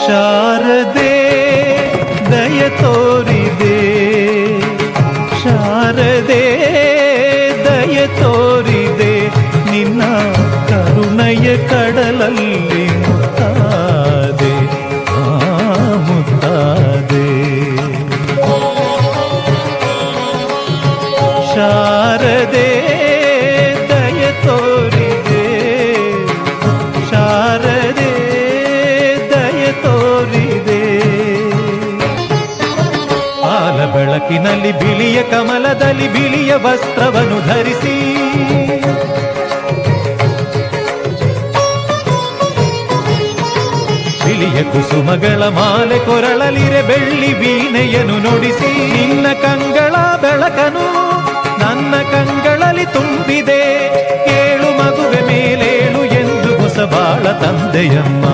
ಶಾರದೆ ದಯ ತೋರಿದೆ, ಶಾರದೆ ದಯ ತೋರಿದೆ, ನಿನ್ನ ಕರುಣೆಯ ಕಡಲಲ್ಲಿ ಮುತ್ತಾದೆ, ಮುತ್ತಾದೆ. ಶಾರದೆ ದಯ ತೋರಿದೆ, ಶಾರದೆ ದಯ ತೋರಿದೆ. ಪಾಲ ಬೆಳಕಿನಲ್ಲಿ ಬಿಳಿಯ ಕಮಲದಲ್ಲಿ ಬಿಳಿಯ ವಸ್ತ್ರವನ್ನು ಧರಿಸಿ, ಬಿಳಿಯ ಕುಸುಮಗಳ ಮಾಲೆ ಕೊರಳಲಿರೆ ಬೆಳ್ಳಿ ವೀಣೆಯನ್ನು ನುಡಿಸಿ, ನಿನ್ನ ಕಂಗಳ ಬೆಳಕನು ನನ್ನ ಕಂಗಳಲ್ಲಿ ತುಂಬಿದೆ, ಏಳು ಮಗುವೆ ಮೇಲೇಳು ಎಂದು ಹೊಸ ಬಾಳ ತಂದೆಯಮ್ಮ.